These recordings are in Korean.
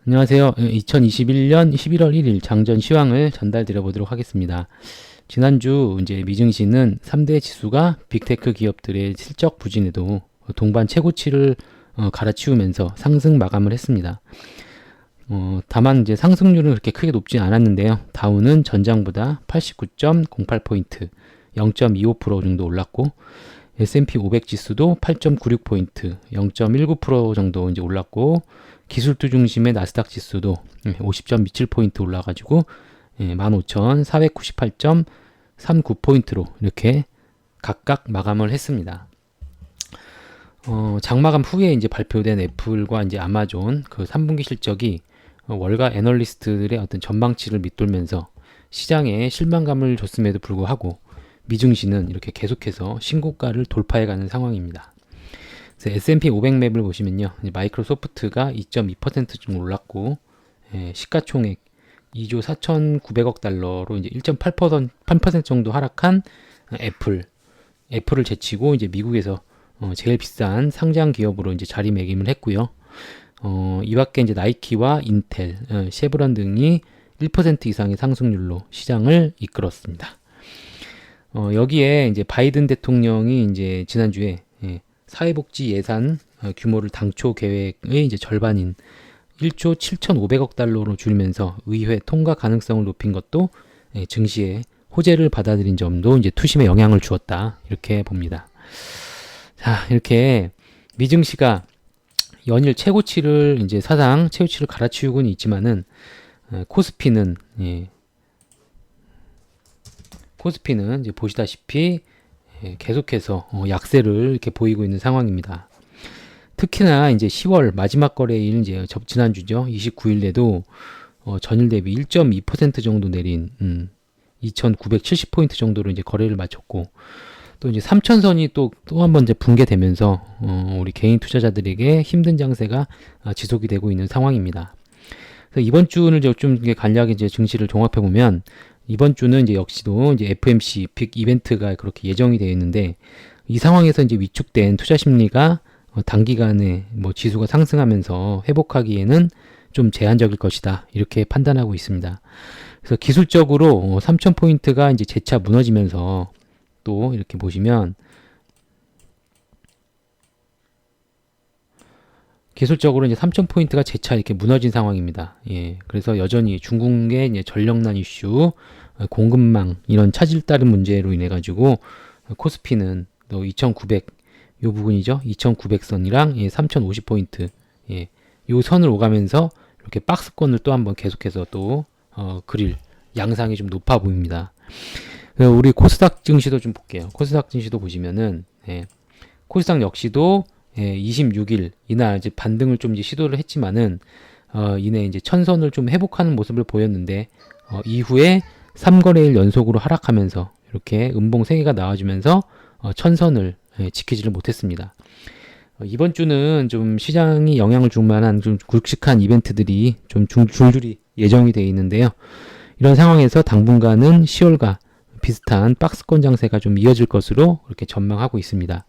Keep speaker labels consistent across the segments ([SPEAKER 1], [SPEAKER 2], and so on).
[SPEAKER 1] 안녕하세요. 2021년 11월 1일 장전 시황을 전달드려 보도록 하겠습니다. 지난주 이제 미증시는 3대 지수가 빅테크 기업들의 실적 부진에도 동반 최고치를 갈아치우면서 상승 마감을 했습니다. 다만 이제 상승률은 그렇게 크게 높지 않았는데요. 다우는 전장보다 89.08포인트, 0.25% 정도 올랐고, S&P 500 지수도 8.96포인트, 0.19% 정도 이제 올랐고, 기술주 중심의 나스닥 지수도 50.27포인트 올라가지고 15,498.39포인트로 이렇게 각각 마감을 했습니다. 장마감 후에 이제 발표된 애플과 이제 아마존 그 3분기 실적이 월가 애널리스트들의 어떤 전망치를 밑돌면서 시장에 실망감을 줬음에도 불구하고 미증시는 이렇게 계속해서 신고가를 돌파해가는 상황입니다. S&P 500 맵을 보시면요, 마이크로소프트가 2.2% 좀 올랐고, 시가총액 2조 4,900억 달러로 이제 1.8% 정도 하락한 애플을 제치고 이제 미국에서 제일 비싼 상장 기업으로 이제 자리매김을 했고요. 이밖에 이제 나이키와 인텔, 쉐브론 등이 1% 이상의 상승률로 시장을 이끌었습니다. 여기에 이제 바이든 대통령이 이제 지난주에 사회복지 예산 규모를 당초 계획의 이제 절반인 1조 7,500억 달러로 줄이면서 의회 통과 가능성을 높인 것도 증시에 호재를 받아들인 점도 이제 투심에 영향을 주었다, 이렇게 봅니다. 자, 이렇게 미증시가 연일 최고치를 이제 사상 최고치를 갈아치우고는 있지만은 코스피는 이제 보시다시피 계속해서 약세를 이렇게 보이고 있는 상황입니다. 특히나 이제 10월 마지막 거래일 이제 지난주죠. 29일에도 전일 대비 1.2% 정도 내린 2,970포인트 정도로 이제 거래를 마쳤고, 또 이제 3천선이 또 한 번 이제 붕괴되면서 우리 개인 투자자들에게 힘든 장세가 지속이 되고 있는 상황입니다. 그래서 이번 주를 좀 간략하게 이제 증시를 종합해 보면, 이번 주는 이제 역시도 이제 FMC 빅 이벤트가 그렇게 예정이 되어 있는데, 이 상황에서 이제 위축된 투자 심리가 단기간에 뭐 지수가 상승하면서 회복하기에는 좀 제한적일 것이다, 이렇게 판단하고 있습니다. 그래서 기술적으로 3,000포인트가 이제 재차 무너지면서, 또 이렇게 보시면 기술적으로 이제 3,000포인트가 재차 이렇게 무너진 상황입니다. 그래서 여전히 중국의 이제 전력난 이슈, 공급망 이런 차질 따른 문제로 인해 가지고 코스피는 또 2,900 요 부분이죠. 2,900선이랑 3,050포인트 요 선을 오가면서 이렇게 박스권을 또 한번 계속해서 또 그릴 양상이 좀 높아 보입니다. 우리 코스닥 증시도 좀 볼게요. 코스닥 증시도 보시면은 코스닥 역시도 26일 이날 이제 반등을 좀 이제 시도를 했지만은 이내 이제 천선을 좀 회복하는 모습을 보였는데 이후에 3거래일 연속으로 하락하면서 이렇게 음봉 3개가 나와주면서 천선을 지키지를 못했습니다. 이번 주는 좀 시장이 영향을 줄 만한 좀 굵직한 이벤트들이 좀 줄줄이 예정이 되어 있는데요. 이런 상황에서 당분간은 10월과 비슷한 박스권 장세가 좀 이어질 것으로 이렇게 전망하고 있습니다.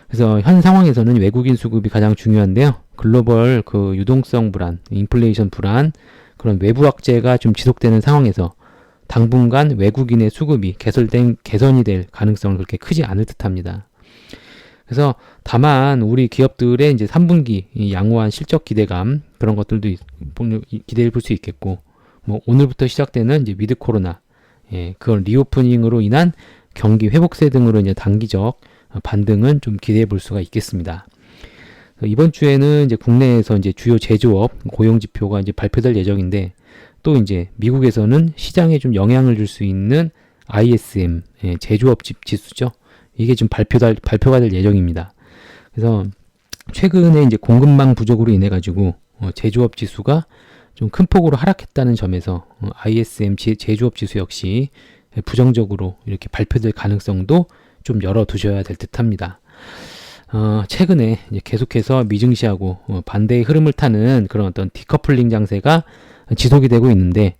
[SPEAKER 1] 그래서 현 상황에서는 외국인 수급이 가장 중요한데요. 글로벌 그 유동성 불안, 인플레이션 불안, 그런 외부 악재가 좀 지속되는 상황에서 당분간 외국인의 수급이 개선이 될 가능성은 그렇게 크지 않을 듯합니다. 그래서 다만 우리 기업들의 이제 3분기 양호한 실적 기대감, 그런 것들도 기대해 볼 수 있겠고, 뭐 오늘부터 시작되는 이제 위드 코로나, 그걸 리오프닝으로 인한 경기 회복세 등으로 이제 단기적 반등은 좀 기대해 볼 수가 있겠습니다. 이번 주에는 이제 국내에서 이제 주요 제조업 고용 지표가 이제 발표될 예정인데, 또 이제 미국에서는 시장에 좀 영향을 줄 수 있는 ISM 제조업 지수죠. 이게 좀 발표가 될 예정입니다. 그래서 최근에 이제 공급망 부족으로 인해 가지고 제조업 지수가 좀 큰 폭으로 하락했다는 점에서 ISM 제조업 지수 역시 부정적으로 이렇게 발표될 가능성도 좀 열어두셔야 될 듯합니다. 최근에 이제 계속해서 미증시하고 반대의 흐름을 타는 그런 어떤 디커플링 장세가 지속이 되고 있는데,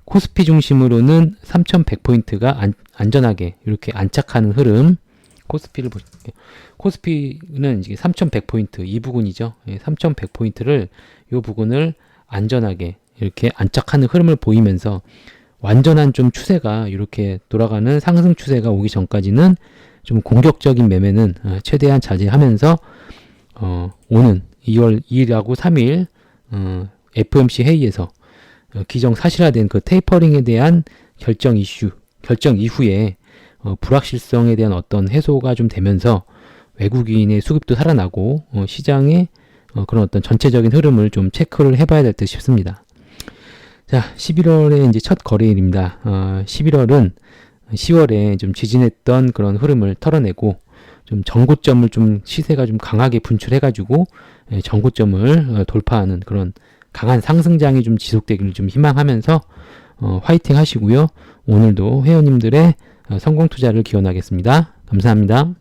[SPEAKER 1] 코스피 중심으로는 3,100포인트가 안전하게 이렇게 안착하는 흐름, 코스피를 보실게요. 코스피는 이제 3,100포인트 이 부분이죠. 3,100포인트를 이 부분을 안전하게 이렇게 안착하는 흐름을 보이면서 완전한 좀 추세가 이렇게 돌아가는 상승 추세가 오기 전까지는 좀 공격적인 매매는 최대한 자제하면서 오는 2월 2일하고 3일 FOMC 회의에서 기정 사실화된 그 테이퍼링에 대한 결정 이후에 불확실성에 대한 어떤 해소가 좀 되면서 외국인의 수급도 살아나고 시장의 그런 어떤 전체적인 흐름을 좀 체크를 해봐야 될 듯 싶습니다. 자, 11월에 이제 첫 거래일입니다. 11월은 10월에 좀 지진했던 그런 흐름을 털어내고 좀 전고점을 좀 시세가 좀 강하게 분출해가지고 전고점을 돌파하는 그런 강한 상승장이 좀 지속되기를 좀 희망하면서 화이팅 하시고요. 오늘도 회원님들의 성공 투자를 기원하겠습니다. 감사합니다.